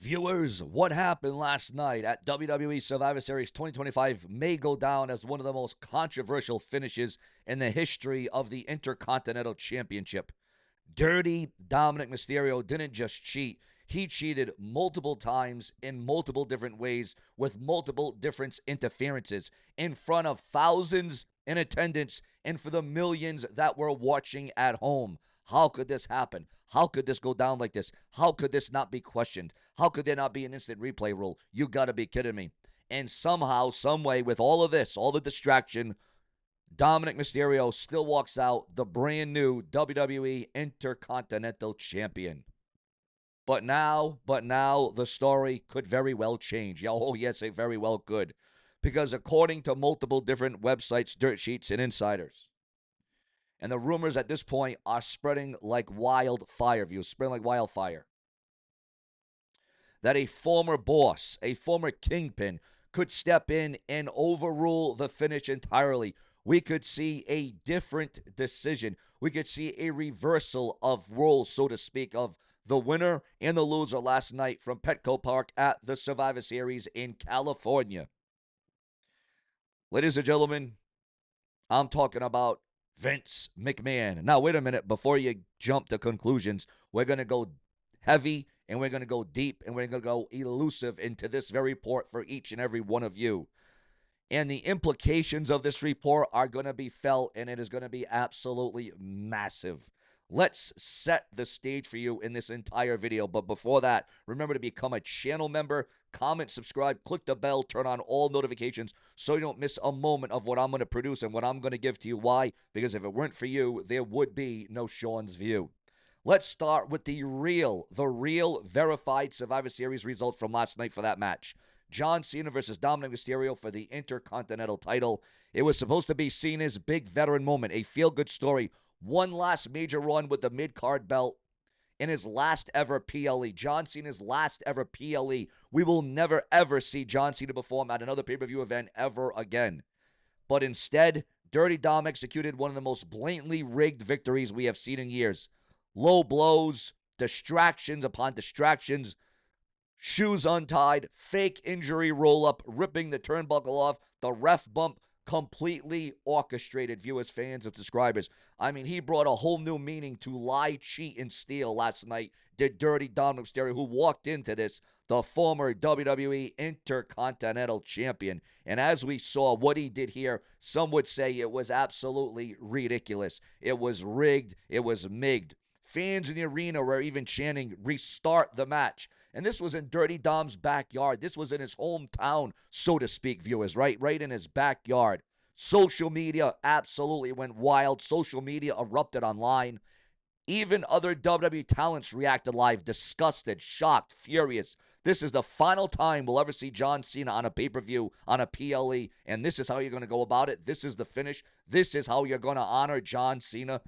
Viewers, what happened last night at WWE Survivor Series 2025 may go down as one of the most controversial finishes in the history of the Intercontinental Championship. Dirty Dominik Mysterio didn't just cheat, he cheated multiple times in multiple different ways with multiple different interferences in front of thousands in attendance and for the millions that were watching at home. How could this happen? How could this go down like this? How could this not be questioned? How could there not be an instant replay rule? You gotta be kidding me. And somehow, some way, with all of this, all the distraction, Dominik Mysterio still walks out the brand new WWE Intercontinental Champion. But now, the story could very well change. Oh, yes, it very well could. Because according to multiple different websites, dirt sheets, and insiders, and the rumors at this point are spreading like wildfire, spreading like wildfire, that a former boss, a former kingpin, could step in and overrule the finish entirely. We could see a different decision. We could see a reversal of roles, so to speak, of the winner and the loser last night from Petco Park at the Survivor Series in California. Ladies and gentlemen, I'm talking about Vince McMahon. Now, wait a minute. Before you jump to conclusions, we're going to go heavy and we're going to go deep and we're going to go elusive into this very report for each and every one of you. And the implications of this report are going to be felt, and it is going to be absolutely massive. Let's set the stage for you in this entire video. But before that, remember to become a channel member, comment, subscribe, click the bell, turn on all notifications so you don't miss a moment of what I'm going to produce and what I'm going to give to you. Why? Because if it weren't for you, there would be no Sean's View. Let's start with the real verified Survivor Series results from last night for that match. John Cena versus Dominik Mysterio for the Intercontinental title. It was supposed to be Cena's big veteran moment, a feel-good story. One last major run with the mid-card belt in his last ever PLE. John Cena's last ever PLE. We will never, ever see John Cena perform at another pay-per-view event ever again. But instead, Dirty Dom executed one of the most blatantly rigged victories we have seen in years. Low blows, distractions upon distractions, shoes untied, fake injury roll-up, ripping the turnbuckle off, the ref bump, completely orchestrated, viewers, fans, and subscribers. I mean, he brought a whole new meaning to lie, cheat, and steal last night, did Dirty Dominik Mysterio, who walked into this, the former WWE Intercontinental Champion. And as we saw what he did here, some would say it was absolutely ridiculous. It was rigged. It was migged. Fans in the arena were even chanting, "Restart the match." And this was in Dirty Dom's backyard. This was in his hometown, so to speak, viewers, right in his backyard. Social media absolutely went wild. Social media erupted online. Even other WWE talents reacted live, disgusted, shocked, furious. This is the final time we'll ever see John Cena on a pay-per-view, on a PLE, and this is how you're going to go about it. This is the finish. This is how you're going to honor John Cena.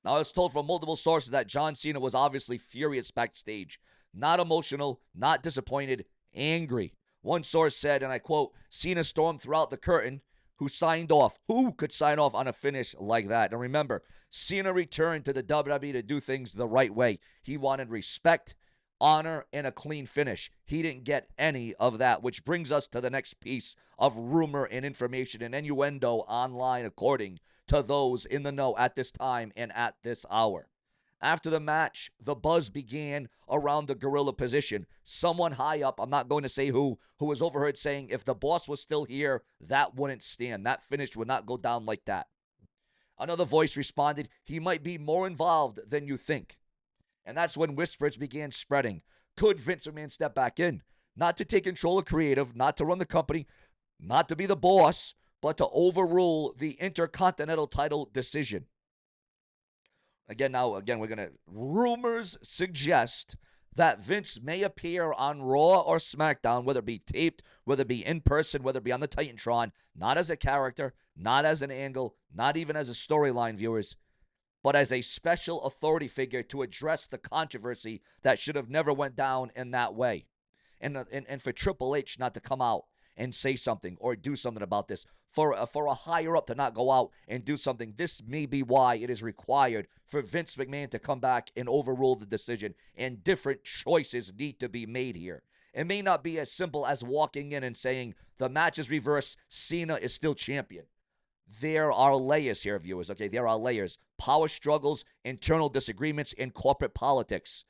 Now, I was told from multiple sources that John Cena was obviously furious backstage. Not emotional, not disappointed, angry. One source said, and I quote, "Cena stormed throughout the curtain. Who signed off? Who could sign off on a finish like that?" And remember, Cena returned to the WWE to do things the right way. He wanted respect, honor, and a clean finish. He didn't get any of that, which brings us to the next piece of rumor and information and innuendo online, according to those in the know at this time and at this hour. After the match, the buzz began around the gorilla position. Someone high up, I'm not going to say who was overheard saying, if the boss was still here, that wouldn't stand. That finish would not go down like that. Another voice responded, "He might be more involved than you think." And that's when whispers began spreading. Could Vince McMahon step back in? Not to take control of creative, not to run the company, not to be the boss, but to overrule the Intercontinental title decision. Again, we're going to, rumors suggest that Vince may appear on Raw or SmackDown, whether it be taped, whether it be in person, whether it be on the Titantron, not as a character, not as an angle, not even as a storyline, viewers, but as a special authority figure to address the controversy that should have never went down in that way. And for Triple H not to come out and say something or do something about this. For a higher up to not go out and do something, this may be why it is required for Vince McMahon to come back and overrule the decision, and different choices need to be made here. It may not be as simple as walking in and saying the match is reversed, Cena is still champion. There are layers here, viewers, okay? There are layers. Power struggles, internal disagreements, and corporate politics.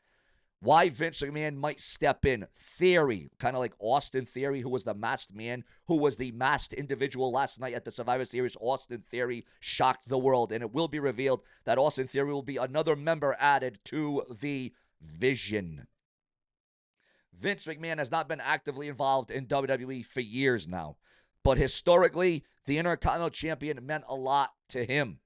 Why Vince McMahon might step in. Theory, kind of like Austin Theory, who was the masked man, who was the masked individual last night at the Survivor Series. Austin Theory shocked the world, and it will be revealed that Austin Theory will be another member added to the Vision. Vince McMahon has not been actively involved in WWE for years now, but historically, the Intercontinental Champion meant a lot to him.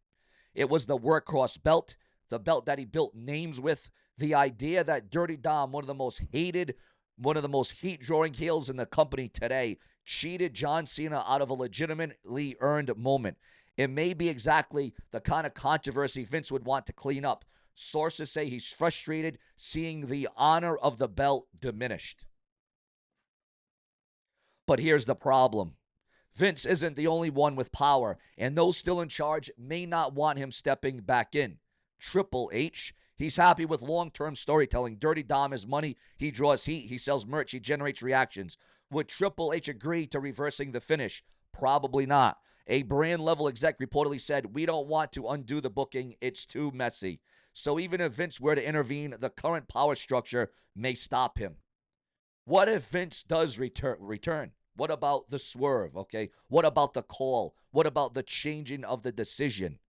It was the workhorse belt, the belt that he built names with, the idea that Dirty Dom, one of the most hated, one of the most heat-drawing heels in the company today, cheated John Cena out of a legitimately earned moment. It may be exactly the kind of controversy Vince would want to clean up. Sources say he's frustrated seeing the honor of the belt diminished. But here's the problem. Vince isn't the only one with power, and those still in charge may not want him stepping back in. Triple H, he's happy with long-term storytelling. Dirty Dom is money. He draws heat. He sells merch. He generates reactions. Would Triple H agree to reversing the finish? Probably not. A brand-level exec reportedly said, "We don't want to undo the booking. It's too messy." So even if Vince were to intervene, the current power structure may stop him. What if Vince does return? What about the swerve, okay? What about the call? What about the changing of the decision?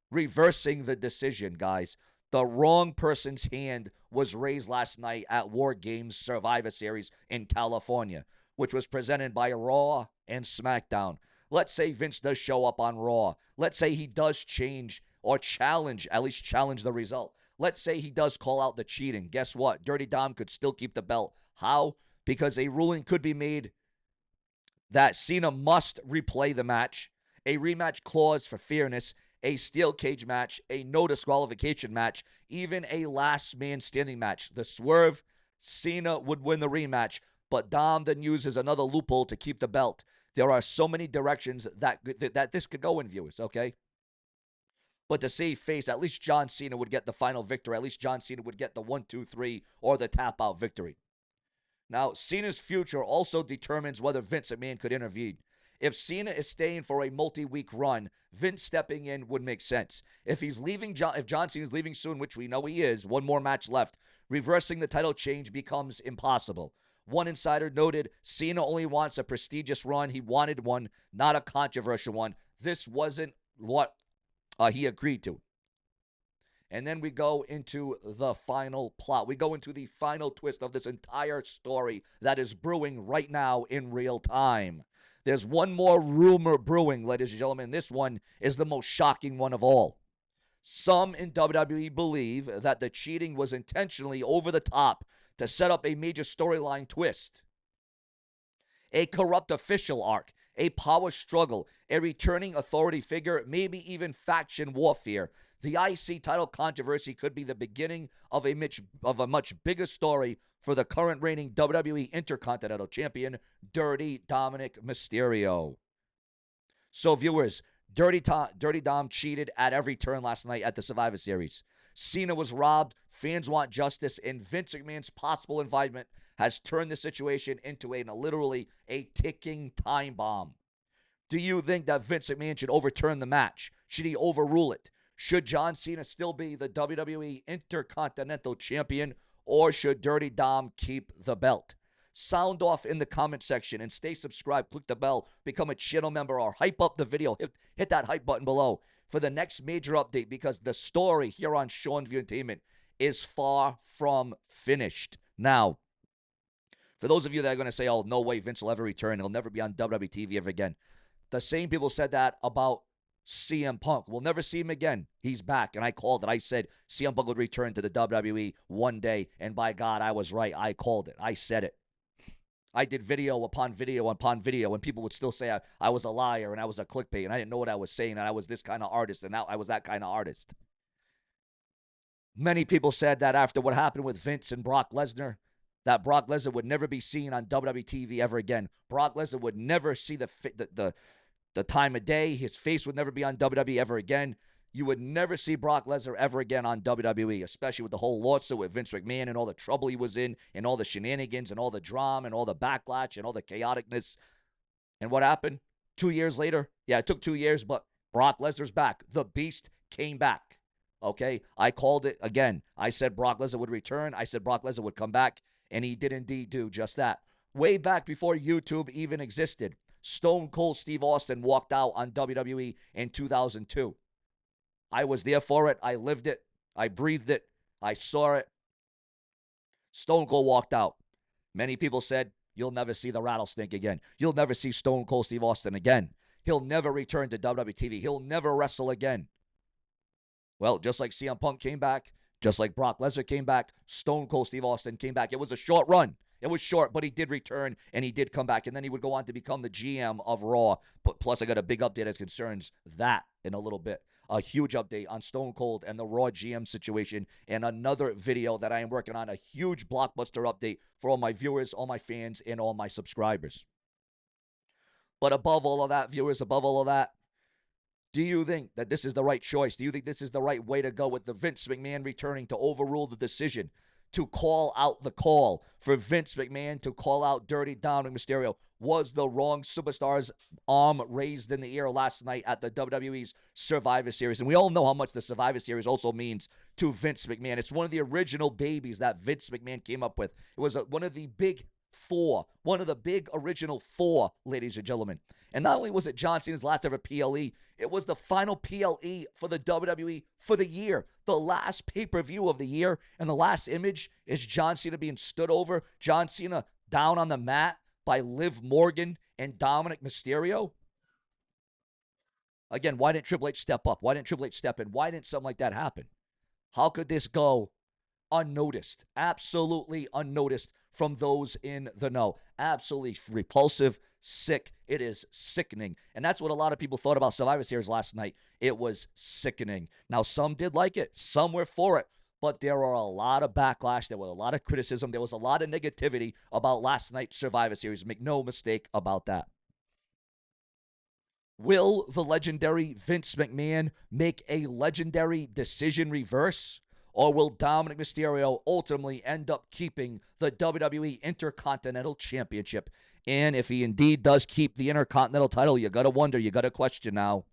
Reversing the decision, guys. The wrong person's hand was raised last night at War Games Survivor Series in California, which was presented by Raw and SmackDown. Let's say Vince does show up on Raw. Let's say he does change or challenge, at least challenge the result. Let's say he does call out the cheating. Guess what? Dirty Dom could still keep the belt. How? Because a ruling could be made that Cena must replay the match, a rematch clause for fairness, a steel cage match, a no disqualification match, even a last man standing match. The swerve, Cena would win the rematch, but Dom then uses another loophole to keep the belt. There are so many directions that this could go in, viewers, okay? But to save face, at least John Cena would get the final victory. At least John Cena would get the 1, 2, 3 or the tap-out victory. Now, Cena's future also determines whether Vince McMahon could intervene. If Cena is staying for a multi-week run, Vince stepping in would make sense. If John Cena's leaving soon, which we know he is, one more match left, reversing the title change becomes impossible. One insider noted Cena only wants a prestigious run. He wanted one, not a controversial one. This wasn't what he agreed to. And then we go into the final plot. We go into the final twist of this entire story that is brewing right now in real time. There's one more rumor brewing, ladies and gentlemen. This one is the most shocking one of all. Some in WWE believe that the cheating was intentionally over the top to set up a major storyline twist. A corrupt official arc, a power struggle, a returning authority figure, maybe even faction warfare. The IC title controversy could be the beginning of a much bigger story for the current reigning WWE Intercontinental Champion, Dirty Dominik Mysterio. So, viewers, Dirty Dom cheated at every turn last night at the Survivor Series. Cena was robbed, fans want justice, and Vince McMahon's possible involvement has turned the situation into literally a ticking time bomb. Do you think that Vince McMahon should overturn the match? Should he overrule it? Should John Cena still be the WWE Intercontinental Champion, or should Dirty Dom keep the belt? Sound off in the comment section and stay subscribed. Click the bell, become a channel member, or hype up the video. Hit that hype button below for the next major update, because the story here on SeanzViewEnt is far from finished. Now, for those of you that are going to say, oh, no way Vince will ever return, he'll never be on WWE TV ever again. The same people said that about CM Punk. We'll never see him again. He's back, and I called it. I said CM Punk would return to the WWE one day, and by God, I was right. I called it. I said it. I did video upon video upon video, and people would still say I was a liar and I was a clickbait, and I didn't know what I was saying, and I was this kind of artist, and now I was that kind of artist. Many people said that after what happened with Vince and Brock Lesnar, that Brock Lesnar would never be seen on WWE TV ever again. Brock Lesnar would never see the time of day. His face would never be on WWE ever again. You would never see Brock Lesnar ever again on WWE, especially with the whole lawsuit with Vince McMahon and all the trouble he was in and all the shenanigans and all the drama and all the backlash and all the chaoticness. And what happened? 2 years later? Yeah, it took 2 years, but Brock Lesnar's back. The Beast came back. Okay? I called it again. I said Brock Lesnar would return. I said Brock Lesnar would come back, and he did indeed do just that. Way back before YouTube even existed, Stone Cold Steve Austin walked out on WWE in 2002. I was there for it. I lived it. I breathed it. I saw it. Stone Cold walked out. Many people said, you'll never see the rattlesnake again. You'll never see Stone Cold Steve Austin again. He'll never return to WWE TV. He'll never wrestle again. Well, just like CM Punk came back, just like Brock Lesnar came back, Stone Cold Steve Austin came back. It was a short run. It was short, but he did return, and he did come back. And then he would go on to become the GM of Raw. But plus, I got a big update as concerns that in a little bit. A huge update on Stone Cold and the Raw GM situation, and another video that I am working on, a huge blockbuster update for all my viewers, all my fans, and all my subscribers. But above all of that, viewers, above all of that, do you think that this is the right choice? Do you think this is the right way to go with the Vince McMahon returning to overrule the decision, to call out the call for Vince McMahon to call out Dirty Dominik Mysterio? Was the wrong superstar's arm raised in the air last night at the WWE's Survivor Series? And we all know how much the Survivor Series also means to Vince McMahon. It's one of the original babies that Vince McMahon came up with. It was one of the big four, one of the big original four, ladies and gentlemen. And not only was it John Cena's last ever PLE, it was the final PLE for the WWE for the year. The last pay-per-view of the year, and the last image is John Cena being stood over, John Cena down on the mat by Liv Morgan and Dominik Mysterio. Again, why didn't Triple H step up? Why didn't Triple H step in? Why didn't something like that happen? How could this go unnoticed? Absolutely unnoticed from those in the know. Absolutely repulsive, sick. It is sickening. And that's what a lot of people thought about Survivor Series last night. It was sickening. Now, some did like it. Some were for it. But there are a lot of backlash. There was a lot of criticism. There was a lot of negativity about last night's Survivor Series. Make no mistake about that. Will the legendary Vince McMahon make a legendary decision reverse? Or will Dominik Mysterio ultimately end up keeping the WWE Intercontinental Championship? And if he indeed does keep the Intercontinental title, you got to wonder, you got to question now,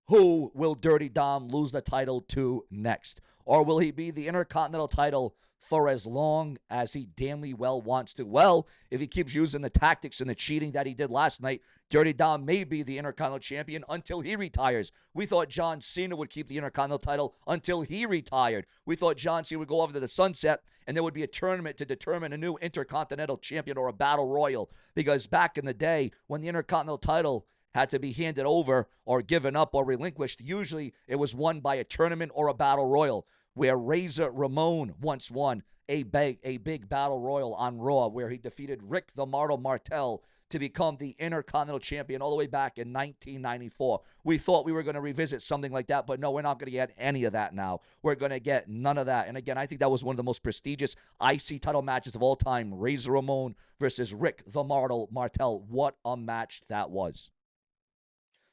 who will Dirty Dom lose the title to next? Or will he be the Intercontinental title for as long as he damnly well wants to? Well, if he keeps using the tactics and the cheating that he did last night, Dirty Dom may be the Intercontinental Champion until he retires. We thought John Cena would keep the Intercontinental title until he retired. We thought John Cena would go off to the sunset, and there would be a tournament to determine a new Intercontinental Champion or a Battle Royal. Because back in the day, when the Intercontinental title had to be handed over or given up or relinquished, usually it was won by a tournament or a Battle Royal, where Razor Ramon once won a big Battle Royal on Raw, where he defeated Rick the Martel Martel to become the Intercontinental Champion all the way back in 1994. We thought we were going to revisit something like that, but no, we're not going to get any of that now. We're going to get none of that. And again, I think that was one of the most prestigious IC title matches of all time. Razor Ramon versus Rick the Martel Martel. What a match that was.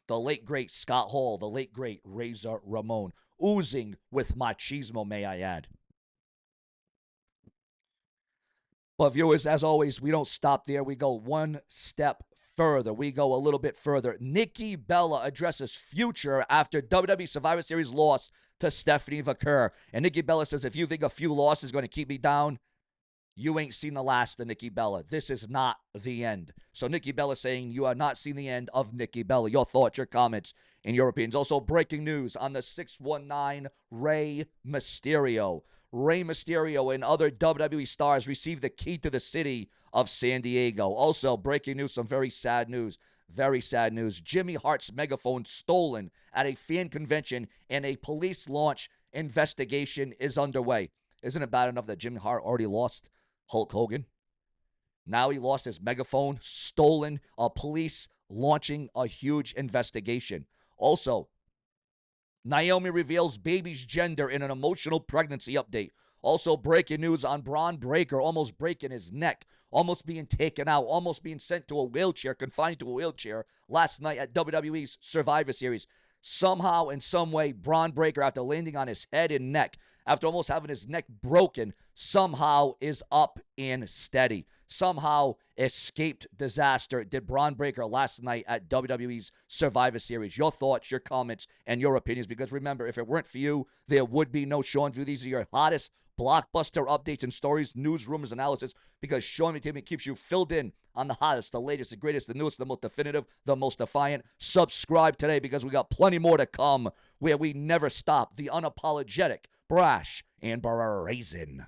The late, great Scott Hall, the late, great Razor Ramon, oozing with machismo, may I add. But viewers, as always, we don't stop there. We go one step further. We go a little bit further. Nikki Bella addresses future after WWE Survivor Series loss to Stephanie Vaquer. And Nikki Bella says, if you think a few losses is going to keep me down, you ain't seen the last of Nikki Bella. This is not the end. So Nikki Bella saying you have not seen the end of Nikki Bella. Your thoughts, your comments, and your opinions. Also, breaking news on the 619 Rey Mysterio. Rey Mysterio and other WWE stars received the key to the city of San Diego. Also, breaking news, some very sad news. Very sad news. Jimmy Hart's megaphone stolen at a fan convention, and a police launch investigation is underway. Isn't it bad enough that Jimmy Hart already lost Hulk Hogan? Now he lost his megaphone, stolen, police launching a huge investigation. Also, Naomi reveals baby's gender in an emotional pregnancy update. Also, breaking news on Braun Breaker almost breaking his neck, almost being taken out, almost being sent to a wheelchair, confined to a wheelchair last night at WWE's Survivor Series. Somehow, in some way, Braun Breaker, after landing on his head and neck, after almost having his neck broken, somehow is up and steady. Somehow escaped disaster did Braun Breaker last night at WWE's Survivor Series. Your thoughts, your comments, and your opinions. Because remember, if it weren't for you, there would be no SeanzView. These are your hottest blockbuster updates and stories, news, rumors, analysis, because SeanzView keeps you filled in on the hottest, the latest, the greatest, the newest, the most definitive, the most defiant. Subscribe today because we got plenty more to come where we never stop. The unapologetic, brash, and brazen.